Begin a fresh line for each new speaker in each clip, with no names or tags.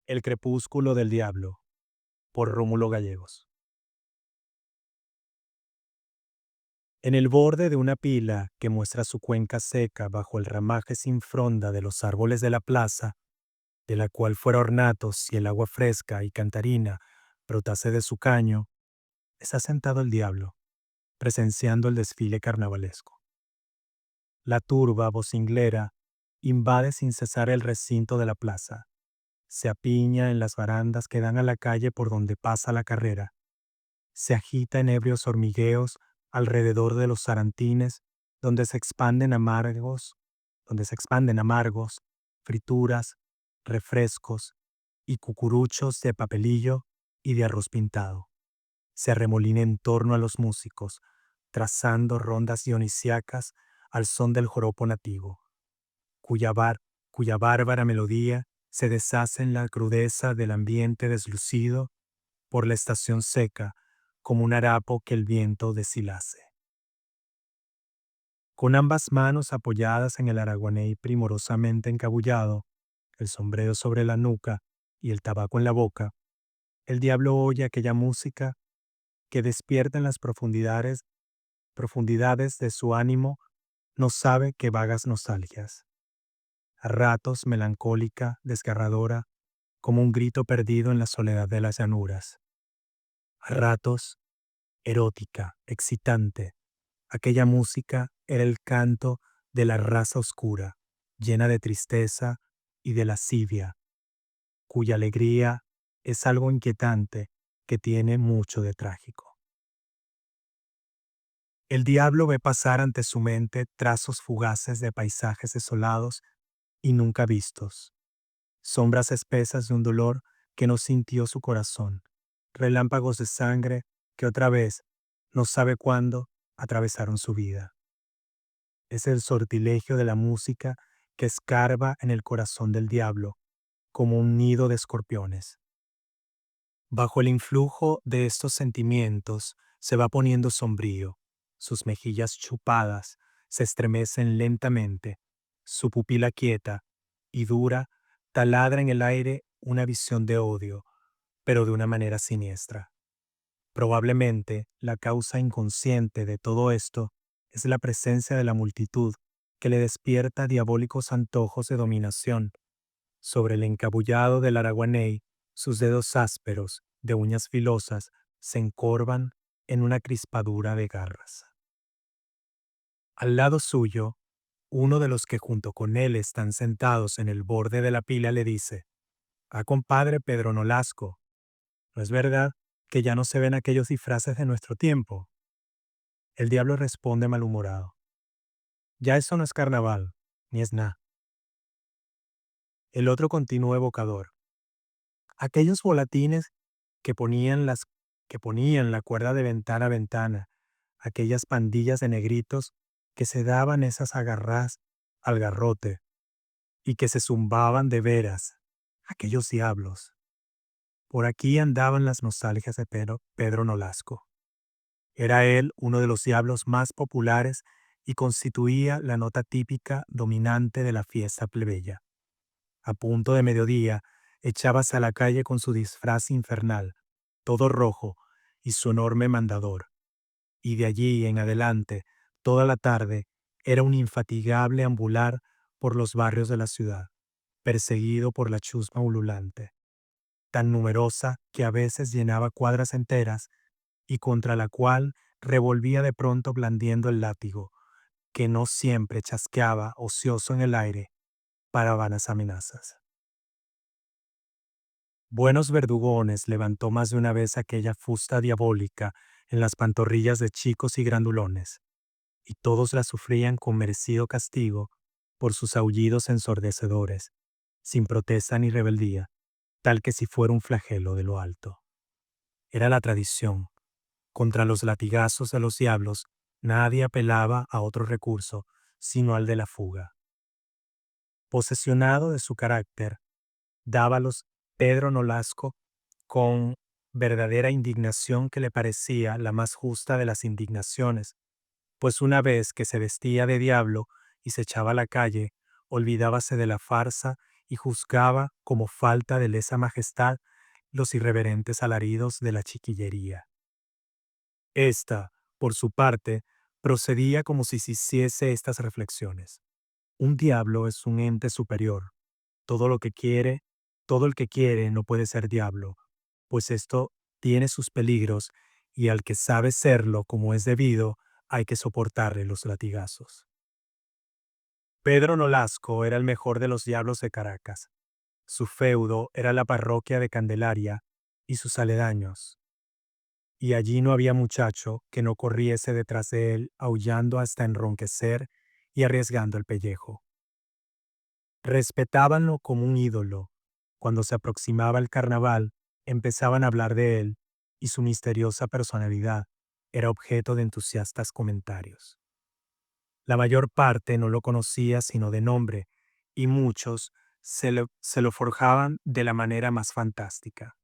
El crepúsculo del diablo, por Rómulo Gallegos. En el borde de una pila que muestra su cuenca seca bajo el ramaje sin fronda de los árboles de la plaza, de la cual fuera ornato si el agua fresca y cantarina brotase de su caño, está sentado el diablo, presenciando el desfile carnavalesco. La turba vocinglera invade sin cesar el recinto de la plaza, se apiña en las barandas que dan a la calle por donde pasa la carrera, se agita en ebrios hormigueos alrededor de los sarantines donde se expanden amargos, frituras, refrescos y cucuruchos de papelillo y de arroz pintado. Se arremolina en torno a los músicos, trazando rondas dionisíacas al son del joropo nativo, cuya, cuya bárbara melodía se deshace en la crudeza del ambiente deslucido por la estación seca, como un harapo que el viento deshilase. Con ambas manos apoyadas en el araguaney primorosamente encabullado, el sombrero sobre la nuca y el tabaco en la boca, el diablo oye aquella música que despierta en las profundidades de su ánimo, no sabe qué vagas nostalgias. A ratos melancólica, desgarradora, como un grito perdido en la soledad de las llanuras. A ratos erótica, excitante. Aquella música era el canto de la raza oscura, llena de tristeza y de lascivia, cuya alegría es algo inquietante que tiene mucho de trágico. El diablo ve pasar ante su mente trazos fugaces de paisajes desolados y nunca vistos, sombras espesas de un dolor que no sintió su corazón, relámpagos de sangre que otra vez, no sabe cuándo, atravesaron su vida. Es el sortilegio de la música que escarba en el corazón del diablo, como un nido de escorpiones. Bajo el influjo de estos sentimientos se va poniendo sombrío, sus mejillas chupadas se estremecen lentamente, su pupila quieta y dura taladra en el aire una visión de odio, pero de una manera siniestra. Probablemente la causa inconsciente de todo esto es la presencia de la multitud que le despierta diabólicos antojos de dominación. Sobre el encabullado del araguaney, sus dedos ásperos, de uñas filosas, se encorvan en una crispadura de garras. Al lado suyo, uno de los que junto con él están sentados en el borde de la pila le dice: «Ah, compadre Pedro Nolasco, ¿no es verdad que ya no se ven aquellos disfraces de nuestro tiempo?» El diablo responde malhumorado: «Ya eso no es carnaval, ni es nada». El otro continúa evocador: «Aquellos volatines que ponían la cuerda de ventana a ventana, aquellas pandillas de negritos que se daban esas agarrás al garrote y que se zumbaban de veras, aquellos diablos». Por aquí andaban las nostalgias de Pedro Nolasco. Era él uno de los diablos más populares y constituía la nota típica dominante de la fiesta plebeya. A punto de mediodía, echábase a la calle con su disfraz infernal, todo rojo, y su enorme mandador. Y de allí en adelante, toda la tarde, era un infatigable ambular por los barrios de la ciudad, perseguido por la chusma ululante, tan numerosa que a veces llenaba cuadras enteras y contra la cual revolvía de pronto blandiendo el látigo, que no siempre chasqueaba ocioso en el aire para vanas amenazas. Buenos verdugones levantó más de una vez aquella fusta diabólica en las pantorrillas de chicos y grandulones, y todos la sufrían con merecido castigo por sus aullidos ensordecedores, sin protesta ni rebeldía, tal que si fuera un flagelo de lo alto. Era la tradición. Contra los latigazos de los diablos, nadie apelaba a otro recurso sino al de la fuga. Posesionado de su carácter, dábalos Pedro Nolasco con verdadera indignación que le parecía la más justa de las indignaciones, pues una vez que se vestía de diablo y se echaba a la calle, olvidábase de la farsa y juzgaba como falta de lesa majestad los irreverentes alaridos de la chiquillería. Esta, por su parte, procedía como si se hiciese estas reflexiones. Un diablo es un ente superior. Todo lo que quiere, todo el que quiere no puede ser diablo, pues esto tiene sus peligros y al que sabe serlo como es debido, hay que soportarle los latigazos. Pedro Nolasco era el mejor de los diablos de Caracas. Su feudo era la parroquia de Candelaria y sus aledaños, y allí no había muchacho que no corriese detrás de él aullando hasta enronquecer y arriesgando el pellejo. Respetábanlo como un ídolo. Cuando se aproximaba el carnaval, empezaban a hablar de él y su misteriosa personalidad era objeto de entusiastas comentarios. La mayor parte no lo conocía sino de nombre, y muchos se lo forjaban de la manera más fantástica.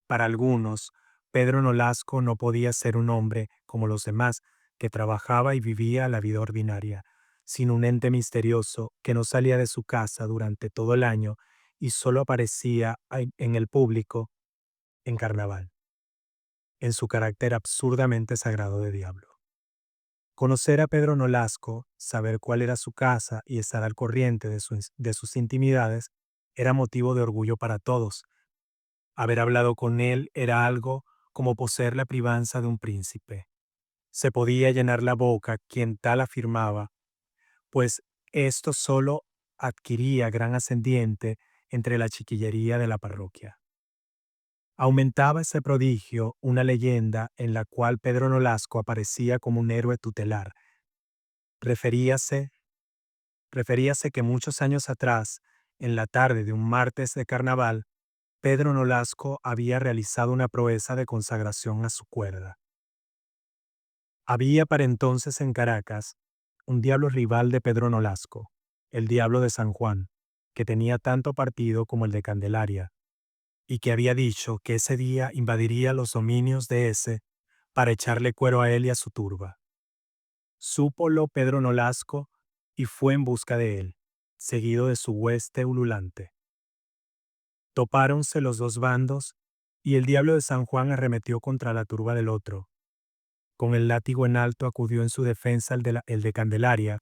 Para algunos, Pedro Nolasco no podía ser un hombre como los demás, que trabajaba y vivía la vida ordinaria, sino un ente misterioso que no salía de su casa durante todo el año y solo aparecía en el público en carnaval, en su carácter absurdamente sagrado de diablo. Conocer a Pedro Nolasco, saber cuál era su casa y estar al corriente de sus intimidades era motivo de orgullo para todos. Haber hablado con él era algo como poseer la privanza de un príncipe. Se podía llenar la boca quien tal afirmaba, pues esto solo adquiría gran ascendiente entre la chiquillería de la parroquia. Aumentaba ese prodigio una leyenda en la cual Pedro Nolasco aparecía como un héroe tutelar. Referíase, referíase que muchos años atrás, en la tarde de un martes de carnaval, Pedro Nolasco había realizado una proeza de consagración a su cuerda. Había para entonces en Caracas un diablo rival de Pedro Nolasco, el diablo de San Juan, que tenía tanto partido como el de Candelaria, y que había dicho que ese día invadiría los dominios de ese para echarle cuero a él y a su turba. Súpolo Pedro Nolasco y fue en busca de él, seguido de su hueste ululante. Topáronse los dos bandos, y el diablo de San Juan arremetió contra la turba del otro. Con el látigo en alto acudió en su defensa el de Candelaria,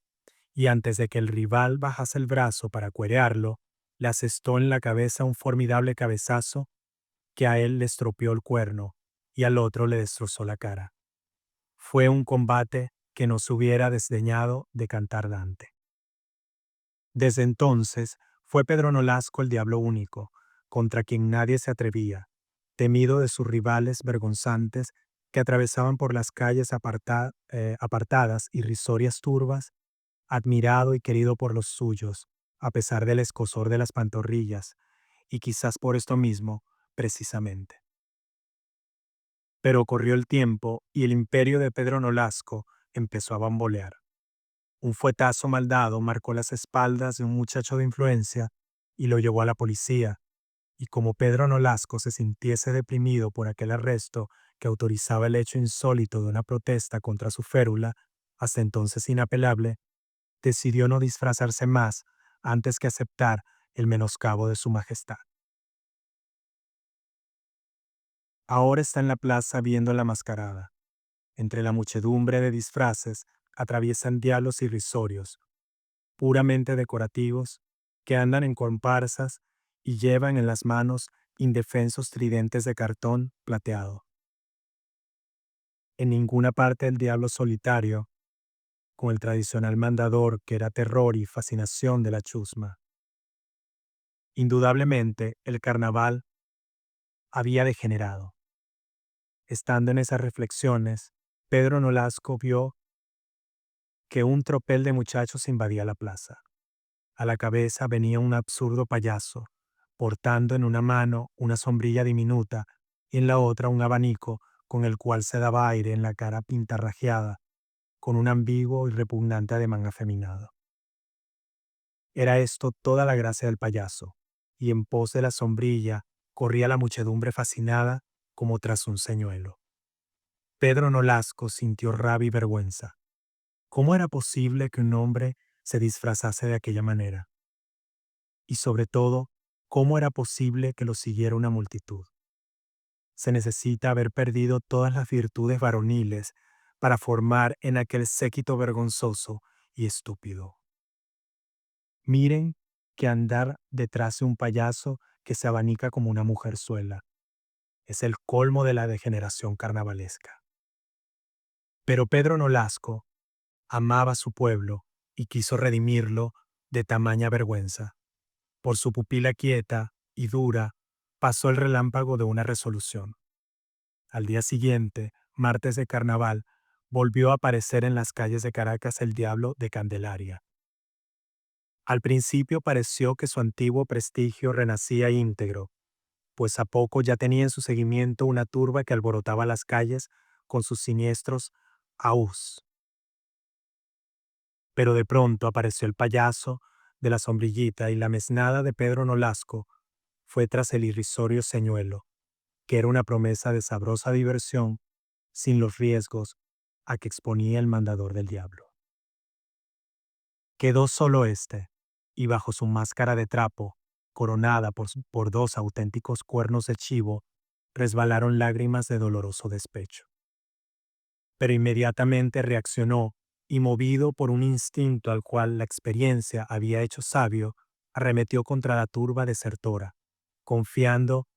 y antes de que el rival bajase el brazo para cuerearlo, le asestó en la cabeza un formidable cabezazo que a él le estropeó el cuerno y al otro le destrozó la cara. Fue un combate que no se hubiera desdeñado de cantar Dante. Desde entonces fue Pedro Nolasco el diablo único, contra quien nadie se atrevía, temido de sus rivales vergonzantes que atravesaban por las calles apartadas y risorias turbas, admirado y querido por los suyos, a pesar del escozor de las pantorrillas, y quizás por esto mismo, precisamente. Pero corrió el tiempo y el imperio de Pedro Nolasco empezó a bambolear. Un fuetazo mal dado marcó las espaldas de un muchacho de influencia y lo llevó a la policía, y como Pedro Nolasco se sintiese deprimido por aquel arresto que autorizaba el hecho insólito de una protesta contra su férula, hasta entonces inapelable, decidió no disfrazarse más antes que aceptar el menoscabo de su majestad. Ahora está en la plaza viendo la mascarada. Entre la muchedumbre de disfraces atraviesan diablos irrisorios, puramente decorativos, que andan en comparsas y llevan en las manos indefensos tridentes de cartón plateado. En ninguna parte el diablo solitario, con el tradicional mandador que era terror y fascinación de la chusma. Indudablemente, el carnaval había degenerado. Estando en esas reflexiones, Pedro Nolasco vio que un tropel de muchachos invadía la plaza. A la cabeza venía un absurdo payaso, portando en una mano una sombrilla diminuta y en la otra un abanico con el cual se daba aire en la cara pintarrajeada, con un ambiguo y repugnante ademán afeminado. Era esto toda la gracia del payaso, y en pos de la sombrilla corría la muchedumbre fascinada como tras un señuelo. Pedro Nolasco sintió rabia y vergüenza. ¿Cómo era posible que un hombre se disfrazase de aquella manera? y sobre todo, cómo era posible que lo siguiera una multitud. Se necesita haber perdido todas las virtudes varoniles para formar en aquel séquito vergonzoso y estúpido. Miren que andar detrás de un payaso que se abanica como una mujerzuela es el colmo de la degeneración carnavalesca. Pero Pedro Nolasco amaba a su pueblo y quiso redimirlo de tamaña vergüenza. Por su pupila quieta y dura pasó el relámpago de una resolución. Al día siguiente, martes de carnaval, volvió a aparecer en las calles de Caracas el diablo de Candelaria. Al principio pareció que su antiguo prestigio renacía íntegro, pues a poco ya tenía en su seguimiento una turba que alborotaba las calles con sus siniestros aús. Pero de pronto apareció el payaso de la sombrillita y la mesnada de Pedro Nolasco fue tras el irrisorio señuelo, que era una promesa de sabrosa diversión sin los riesgos a que exponía el mandador del diablo. Quedó solo éste, y bajo su máscara de trapo, coronada por dos auténticos cuernos de chivo, resbalaron lágrimas de doloroso despecho. Pero inmediatamente reaccionó y, movido por un instinto al cual la experiencia había hecho sabio, arremetió contra la turba desertora, confiando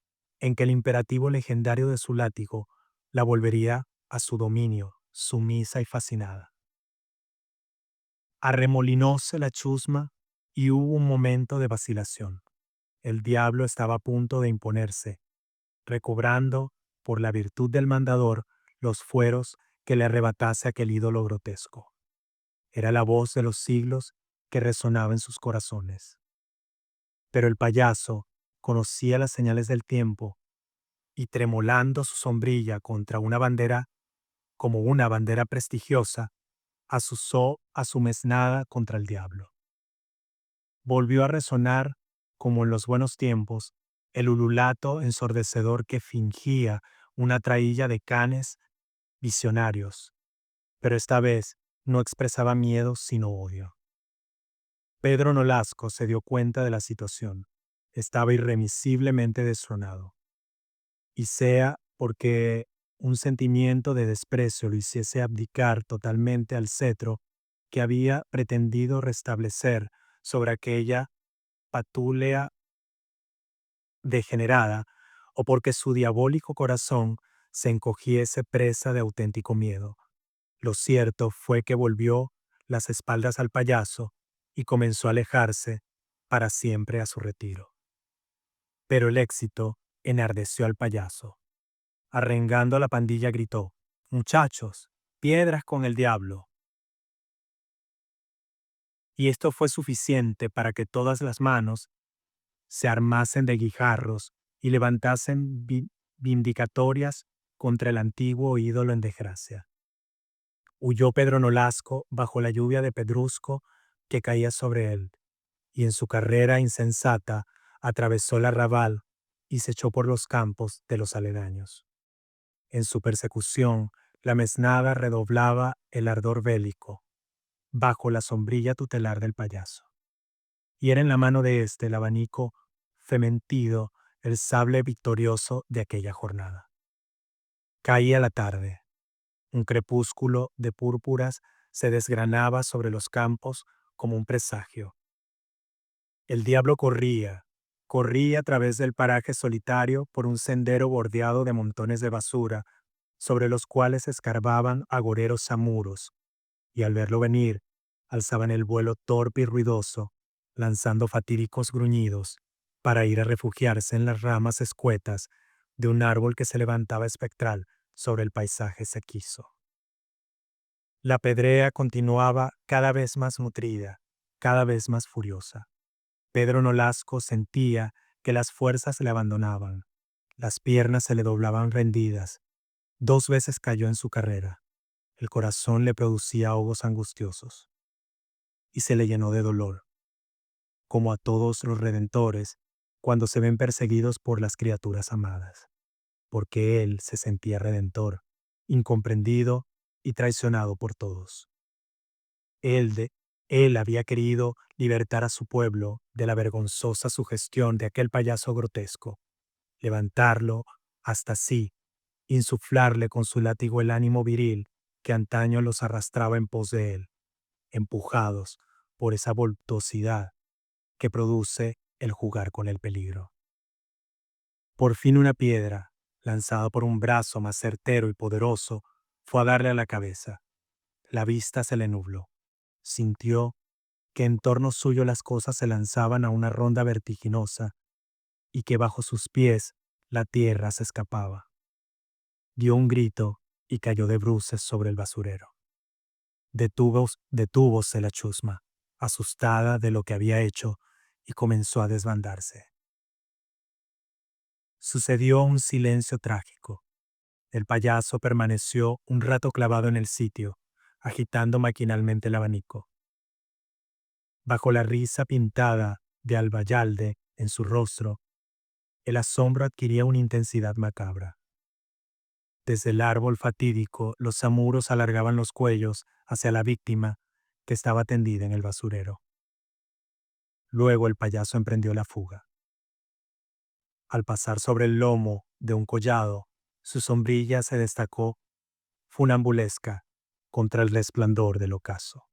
en que el imperativo legendario de su látigo la volvería a su dominio, sumisa y fascinada. Arremolinóse la chusma y hubo un momento de vacilación. El diablo estaba a punto de imponerse, recobrando, por la virtud del mandador, los fueros que le arrebatase aquel ídolo grotesco. Era la voz de los siglos que resonaba en sus corazones. Pero el payaso conocía las señales del tiempo y, tremolando su sombrilla contra una bandera, como una bandera prestigiosa, azuzó a su mesnada contra el diablo. Volvió a resonar, como en los buenos tiempos, el ululato ensordecedor que fingía una trailla de canes visionarios, pero esta vez no expresaba miedo sino odio. Pedro Nolasco se dio cuenta de la situación. Estaba irremisiblemente destronado. Y sea porque un sentimiento de desprecio lo hiciese abdicar totalmente al cetro que había pretendido restablecer sobre aquella patúlea degenerada, o porque su diabólico corazón se encogiese presa de auténtico miedo. Lo cierto fue que volvió las espaldas al payaso y comenzó a alejarse para siempre a su retiro. Pero el éxito enardeció al payaso. Arrengando a la pandilla gritó: «Muchachos, piedras con el diablo». Y esto fue suficiente para que todas las manos se armasen de guijarros y levantasen vindicatorias contra el antiguo ídolo en desgracia. Huyó Pedro Nolasco bajo la lluvia de pedrusco que caía sobre él, y en su carrera insensata atravesó el arrabal y se echó por los campos de los aledaños. En su persecución, la mesnada redoblaba el ardor bélico, bajo la sombrilla tutelar del payaso. Y era en la mano de éste el abanico fementido, el sable victorioso de aquella jornada. Caía la tarde. Un crepúsculo de púrpuras se desgranaba sobre los campos como un presagio. El diablo corría a través del paraje solitario por un sendero bordeado de montones de basura, sobre los cuales escarbaban agoreros zamuros, y al verlo venir, alzaban el vuelo torpe y ruidoso, lanzando fatídicos gruñidos, para ir a refugiarse en las ramas escuetas de un árbol que se levantaba espectral sobre el paisaje sequizo. La pedrea continuaba cada vez más nutrida, cada vez más furiosa. Pedro Nolasco sentía que las fuerzas le abandonaban, las piernas se le doblaban rendidas. 2 veces cayó en su carrera. El corazón le producía ahogos angustiosos y se le llenó de dolor, como a todos los redentores cuando se ven perseguidos por las criaturas amadas, porque él se sentía redentor, incomprendido y traicionado por todos. Él Él había querido libertar a su pueblo de la vergonzosa sugestión de aquel payaso grotesco, levantarlo hasta sí, insuflarle con su látigo el ánimo viril que antaño los arrastraba en pos de él, empujados por esa voluptuosidad que produce el jugar con el peligro. Por fin una piedra, lanzada por un brazo más certero y poderoso, fue a darle a la cabeza. La vista se le nubló. Sintió que en torno suyo las cosas se lanzaban a una ronda vertiginosa y que bajo sus pies la tierra se escapaba. Dio un grito y cayó de bruces sobre el basurero. Detúvose la chusma, asustada de lo que había hecho, y comenzó a desbandarse. Sucedió un silencio trágico. El payaso permaneció un rato clavado en el sitio, agitando maquinalmente el abanico. Bajo la risa pintada de Albayalde en su rostro, el asombro adquiría una intensidad macabra. Desde el árbol fatídico, los zamuros alargaban los cuellos hacia la víctima que estaba tendida en el basurero. Luego el payaso emprendió la fuga. Al pasar sobre el lomo de un collado, su sombrilla se destacó funambulesca contra el resplandor del ocaso.